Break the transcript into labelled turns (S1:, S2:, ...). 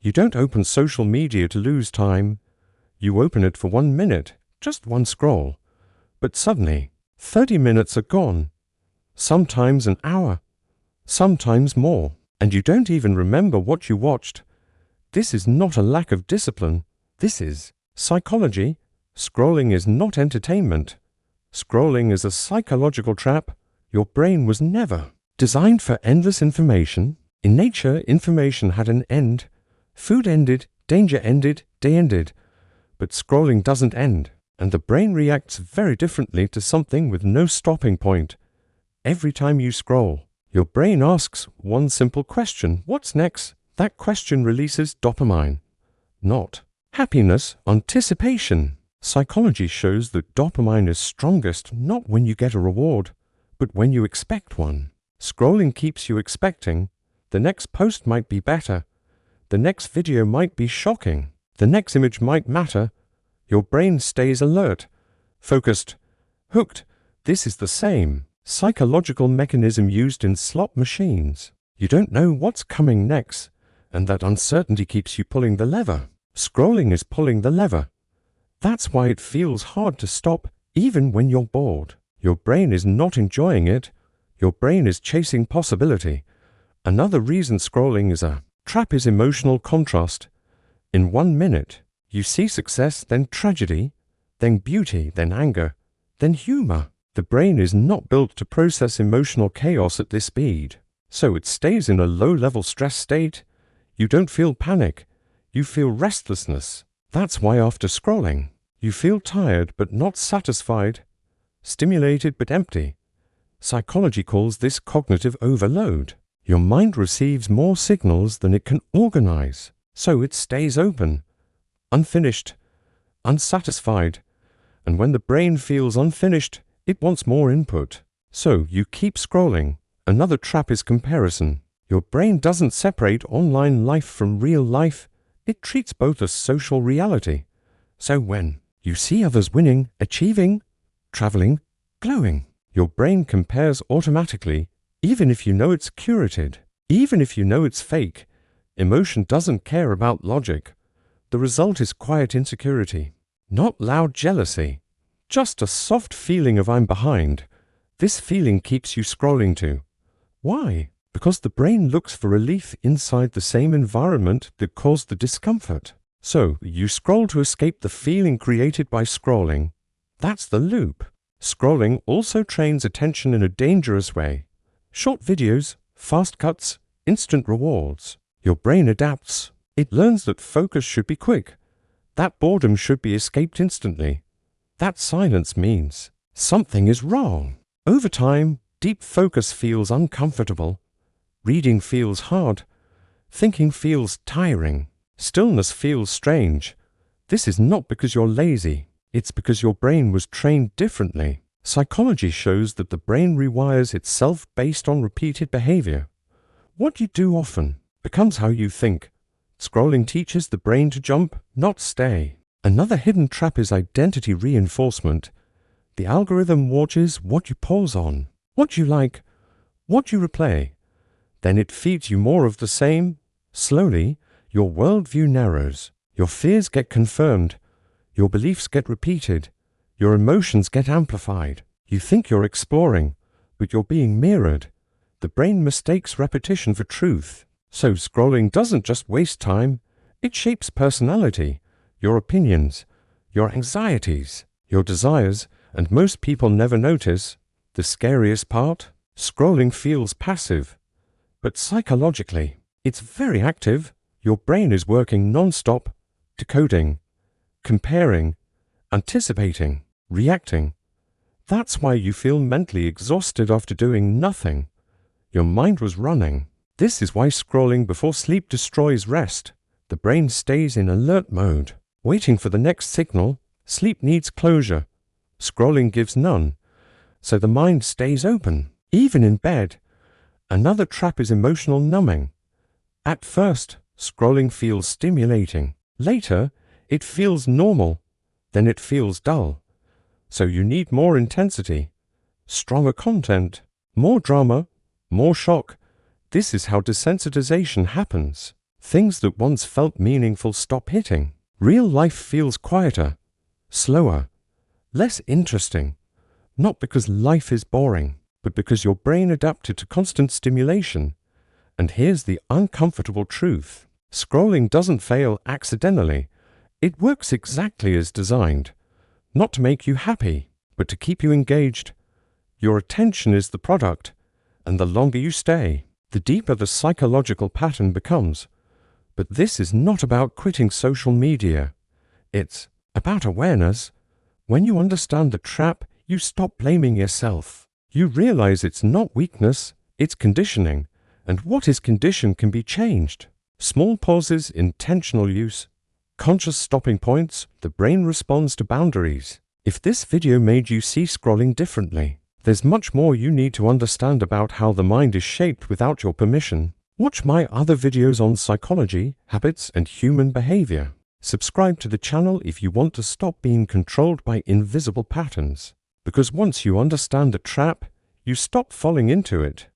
S1: You don't open social media to lose time. You open it for 1 minute, just one scroll. But suddenly, 30 minutes are gone. Sometimes an hour. Sometimes more. And you don't even remember what you watched. This is not a lack of discipline. This is psychology. Scrolling is not entertainment. Scrolling is a psychological trap. Your brain was never designed for endless information. In nature, information had an end. Food ended, danger ended, day ended. But scrolling doesn't end, and the brain reacts very differently to something with no stopping point. Every time you scroll, your brain asks one simple question: what's next? That question releases dopamine. Not happiness, anticipation. Psychology shows that dopamine is strongest not when you get a reward, but when you expect one. Scrolling keeps you expecting. The next post might be better. The next video might be shocking. The next image might matter. Your brain stays alert, focused, hooked. This is the same psychological mechanism used in slot machines. You don't know what's coming next, and that uncertainty keeps you pulling the lever. Scrolling is pulling the lever. That's why it feels hard to stop, even when you're bored. Your brain is not enjoying it. Your brain is chasing possibility. Another reason scrolling is a trap is emotional contrast. In 1 minute, you see success, then tragedy, then beauty, then anger, then humor. The brain is not built to process emotional chaos at this speed, so it stays in a low-level stress state. You don't feel panic. You feel restlessness. That's why after scrolling, you feel tired but not satisfied, stimulated but empty. Psychology calls this cognitive overload. Your mind receives more signals than it can organize, so it stays open, unfinished, unsatisfied. And when the brain feels unfinished, it wants more input. So you keep scrolling. Another trap is comparison. Your brain doesn't separate online life from real life. It treats both as social reality. So when you see others winning, achieving, traveling, glowing, your brain compares automatically, even if you know it's curated, even if you know it's fake. Emotion doesn't care about logic. The result is quiet insecurity, not loud jealousy, just a soft feeling of I'm behind. This feeling keeps you scrolling too. Why? Because the brain looks for relief inside the same environment that caused the discomfort. So you scroll to escape the feeling created by scrolling. That's the loop. Scrolling also trains attention in a dangerous way. Short videos, fast cuts, instant rewards. Your brain adapts. It learns that focus should be quick. That boredom should be escaped instantly. That silence means something is wrong. Over time, deep focus feels uncomfortable. Reading feels hard. Thinking feels tiring. Stillness feels strange. This is not because you're lazy. It's because your brain was trained differently. Psychology shows that the brain rewires itself based on repeated behavior. What you do often becomes how you think. Scrolling teaches the brain to jump, not stay. Another hidden trap is identity reinforcement. The algorithm watches what you pause on, what you like, what you replay. Then it feeds you more of the same. Slowly, your worldview narrows. Your fears get confirmed. Your beliefs get repeated. Your emotions get amplified. You think you're exploring, but you're being mirrored. The brain mistakes repetition for truth. So scrolling doesn't just waste time. It shapes personality, your opinions, your anxieties, your desires, and most people never notice. The scariest part? Scrolling feels passive. But psychologically, it's very active. Your brain is working non-stop, decoding, comparing, anticipating, reacting. That's why you feel mentally exhausted after doing nothing. Your mind was running. This is why scrolling before sleep destroys rest. The brain stays in alert mode, waiting for the next signal. Sleep needs closure. Scrolling gives none. So the mind stays open, even in bed. Another trap is emotional numbing. At first, scrolling feels stimulating. Later, it feels normal. Then it feels dull. So you need more intensity, stronger content, more drama, more shock. This is how desensitization happens. Things that once felt meaningful stop hitting. Real life feels quieter, slower, less interesting. Not because life is boring, but because your brain adapted to constant stimulation. And here's the uncomfortable truth. Scrolling doesn't fail accidentally. It works exactly as designed. Not to make you happy, but to keep you engaged. Your attention is the product, and the longer you stay, the deeper the psychological pattern becomes. But this is not about quitting social media. It's about awareness. When you understand the trap, you stop blaming yourself. You realize it's not weakness, it's conditioning, and what is conditioned can be changed. Small pauses, intentional use, conscious stopping points, the brain responds to boundaries. If this video made you see scrolling differently, there's much more you need to understand about how the mind is shaped without your permission. Watch my other videos on psychology, habits, and human behavior. Subscribe to the channel if you want to stop being controlled by invisible patterns. Because once you understand the trap, you stop falling into it.